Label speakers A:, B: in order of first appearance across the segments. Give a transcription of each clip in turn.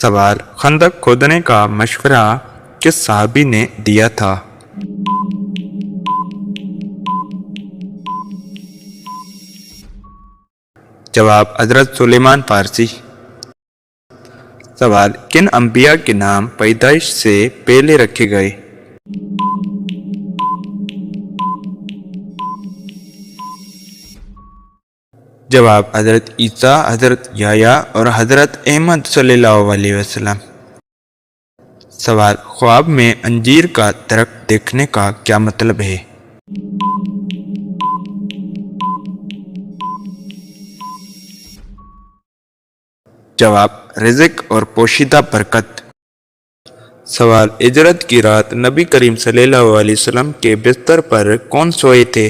A: सवाल, खंदक खोदने का मशवरा किस साहबी ने दिया था? जवाब, हजरत सुलेमान फारसी। सवाल, किन अंबिया के नाम पैदाइश से पहले रखे गए? जवाब, हजरत ईसा, हजरत याया और हजरत अहमद सल्लल्लाहु अलैहि वसल्लम। सवाल, ख्वाब में अंजीर का दरख्त देखने का क्या मतलब है? जवाब, रिज़्क और पोशीदा बरकत। सवाल, हिजरत की रात नबी करीम सल्लल्लाहु अलैहि वसल्लम के बिस्तर पर कौन सोए थे?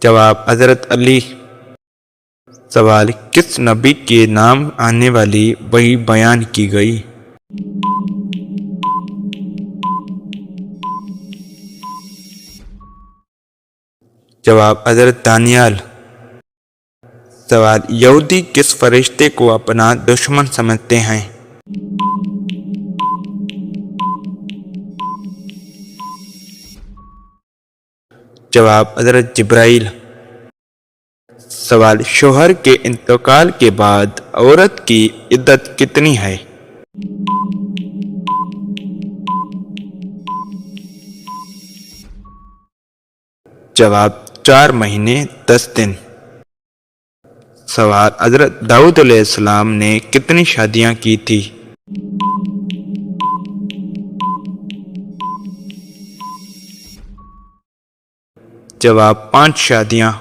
A: जवाब, हजरत अली। सवाल, किस नबी के नाम आने वाली वही बयान की गई? जवाब, हजरत दानियाल। सवाल, यहूदी किस फरिश्ते को अपना दुश्मन समझते हैं? जवाब, हजरत जिब्राइल। सवाल, शोहर के इंतकाल के बाद औरत की इद्दत कितनी है? जवाब, 4 महीने 10 दिन। सवाल, हजरत दाऊद अलैहिस्सलाम ने कितनी शादियां की थी? जवाब, 5 शादियां।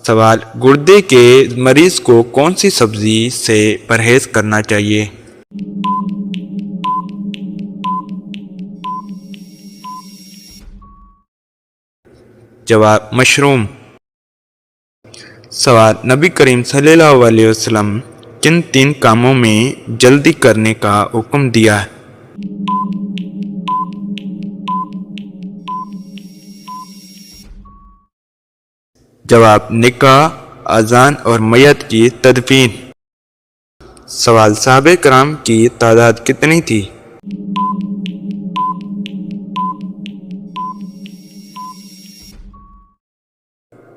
A: सवाल, गुर्दे के मरीज को कौन सी सब्जी से परहेज करना चाहिए? जवाब, मशरूम। सवाल, नबी करीम सल्लल्लाहु अलैहि वसल्लम किन 3 कामों में जल्दी करने का हुक्म दिया है? जवाब, निकाह, अजान और मैयत की तदफीन। सवाल, सहाबे कराम की तादाद कितनी थी?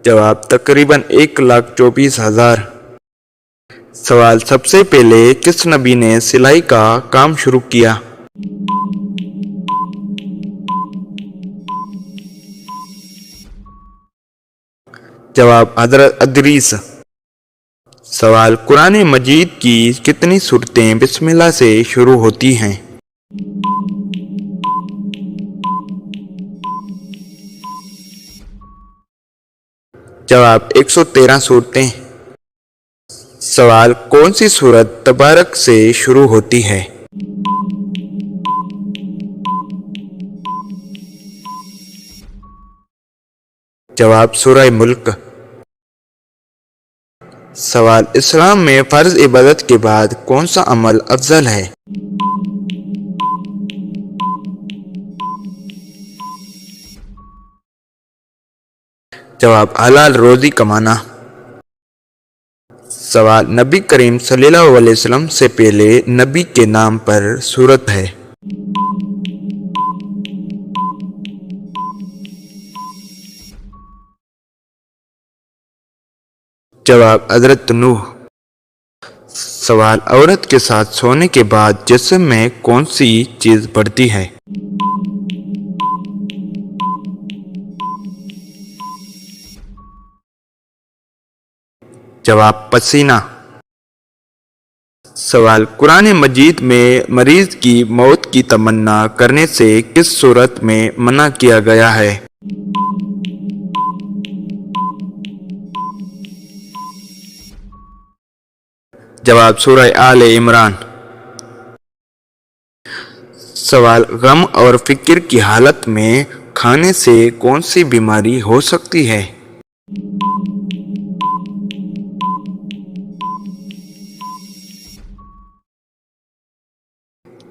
A: जवाब, तकरीबन 1,24,000। सवाल, सबसे पहले किस नबी ने सिलाई का काम शुरू किया? जवाब, हजरत अदरीस। सवाल, कुरान मजीद की कितनी सूरतें बिस्मिल्लाह से शुरू होती हैं? जवाब, 113 सूरतें। सवाल, कौन सी सूरत तबारक से शुरू होती है? जवाब, सूरह मुल्क। सवाल, इस्लाम में फर्ज इबादत के बाद कौन सा अमल अफजल है? जवाब, हलाल रोजी कमाना। सवाल, नबी करीम सल्लल्लाहु अलैहि वसल्लम से पहले नबी के नाम पर सूरत है? जवाब, हजरत नूह। सवाल, औरत के साथ सोने के बाद जिस्म में कौन सी चीज बढ़ती है? जवाब, पसीना। सवाल, कुरान मजीद में मरीज की मौत की तमन्ना करने से किस सूरत में मना किया गया है? जवाब, सूरह आले इमरान। सवाल, गम और फिक्र की हालत में खाने से कौन सी बीमारी हो सकती है?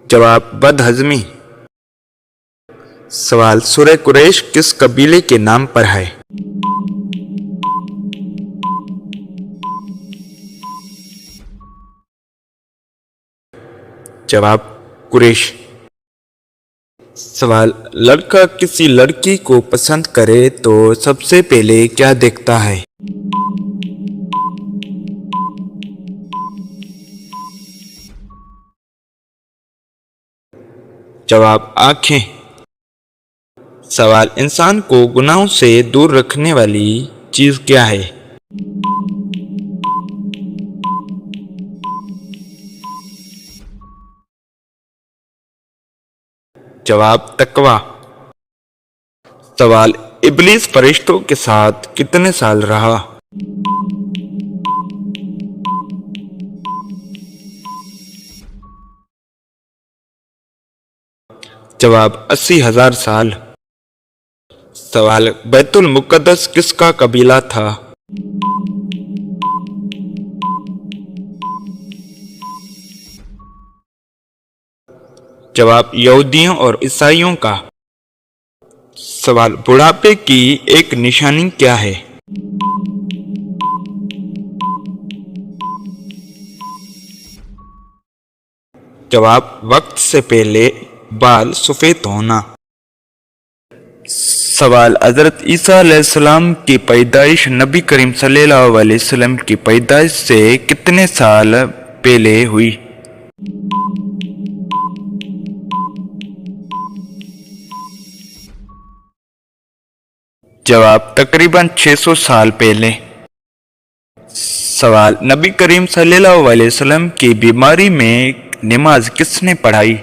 A: जवाब, बदहजमी। सवाल, सूरह कुरैश किस कबीले के नाम पर है? जवाब कुरैश। सवाल, लड़का किसी लड़की को पसंद करे तो सबसे पहले क्या देखता है? जवाब आंखें। सवाल, इंसान को गुनाहों से दूर रखने वाली चीज क्या है? जवाब तकवा। सवाल, इब्लीस फरिश्तों के साथ कितने साल रहा? जवाब 80,000 साल। सवाल, बैतुल मुक़द्दस किसका कबीला था? जवाब यहूदियों और ईसाइयों का। सवाल, बुढ़ापे की एक निशानी क्या है? जवाब वक्त से पहले बाल सफेद होना। सवाल, हजरत ईसा अलैहिस्सलाम की पैदाइश नबी करीम सल्लल्लाहु अलैहि वसल्लम की पैदाइश से कितने साल पहले हुई? जवाब तकरीबन 600 साल पहले। सवाल, नबी करीम सल्लल्लाहु अलैहि वसल्लम की बीमारी में नमाज किसने पढ़ाई?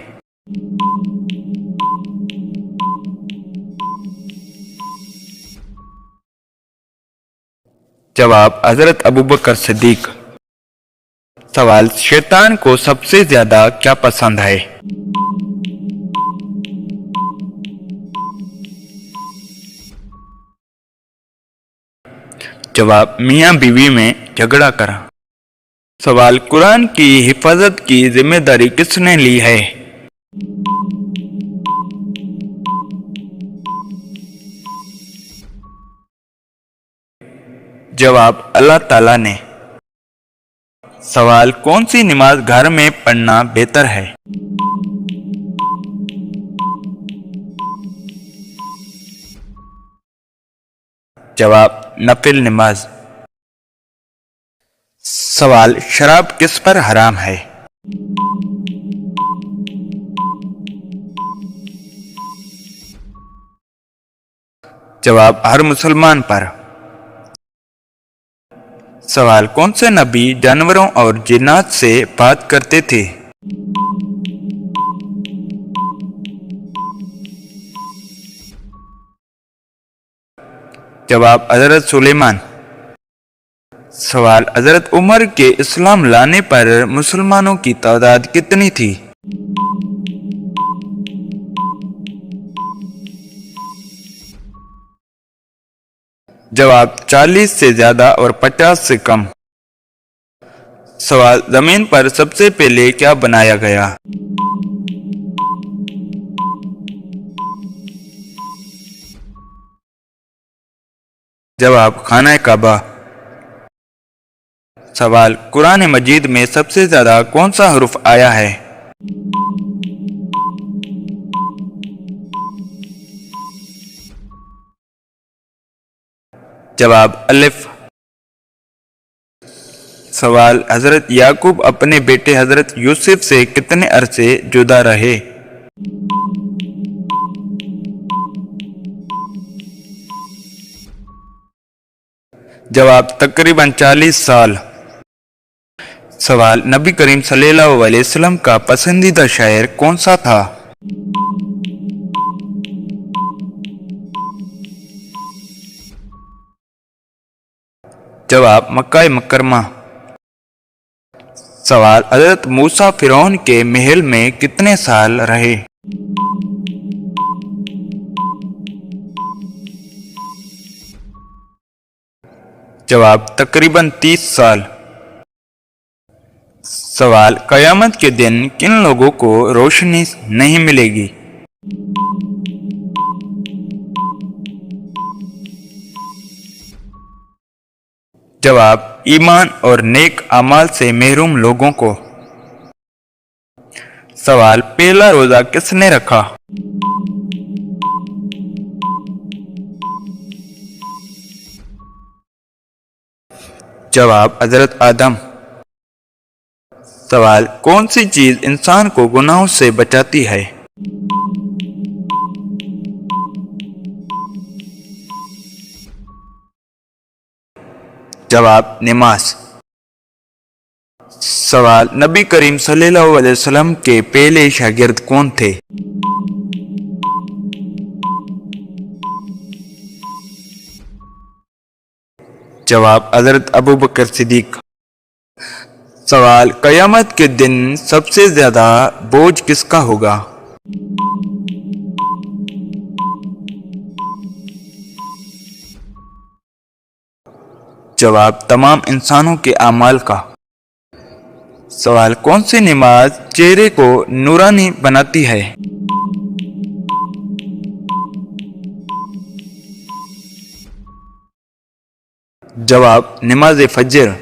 A: जवाब हजरत अबू बकर सिद्दीक। सवाल, शैतान को सबसे ज्यादा क्या पसंद है? जवाब मियां बीवी में झगड़ा करा। सवाल, कुरान की हिफाजत की जिम्मेदारी किसने ली है? जवाब अल्लाह ताला ने। सवाल, कौन सी नमाज घर में पढ़ना बेहतर है? जवाब नफिल नमाज। सवाल, शराब किस पर हराम है? जवाब हर मुसलमान पर। सवाल, कौन से नबी जानवरों और जिन्नात से बात करते थे? जवाब हजरत सुलेमान। सवाल, हजरत उमर के इस्लाम लाने पर मुसलमानों की तादाद कितनी थी? जवाब 40 से ज्यादा और 50 से कम। सवाल, जमीन पर सबसे पहले क्या बनाया गया? जवाब खाना काबा। सवाल, कुरान मजीद में सबसे ज्यादा कौन सा हरूफ आया है? जवाब अलिफ। सवाल, हजरत याकूब अपने बेटे हजरत यूसुफ से कितने अरसे जुदा रहे? जवाब तकरीबन 40 साल। सवाल, नबी करीम सल्लल्लाहु अलैहि वसल्लम का पसंदीदा शायर कौन सा था? जवाब मक्का मुकर्रमा। सवाल, हजरत मूसा फिरौन के महल में कितने साल रहे? जवाब तकरीबन 30 साल। सवाल, कयामत के दिन किन लोगों को रोशनी नहीं मिलेगी? जवाब ईमान और नेक अमाल से महरूम लोगों को। सवाल पहला रोजा किसने रखा? जवाब हजरत आदम। सवाल कौन सी चीज इंसान को गुनाहों से बचाती है? जवाब नमाज। सवाल नबी करीम सल्लल्लाहु अलैहि वसल्लम के पहले शागिर्द कौन थे? जवाब हजरत अबू बकर सिद्दीक। सवाल कयामत के दिन सबसे ज्यादा बोझ किसका होगा? जवाब तमाम इंसानों के आमाल का। सवाल कौन सी नमाज चेहरे को नूरानी बनाती है? जवाब नमाज फजर।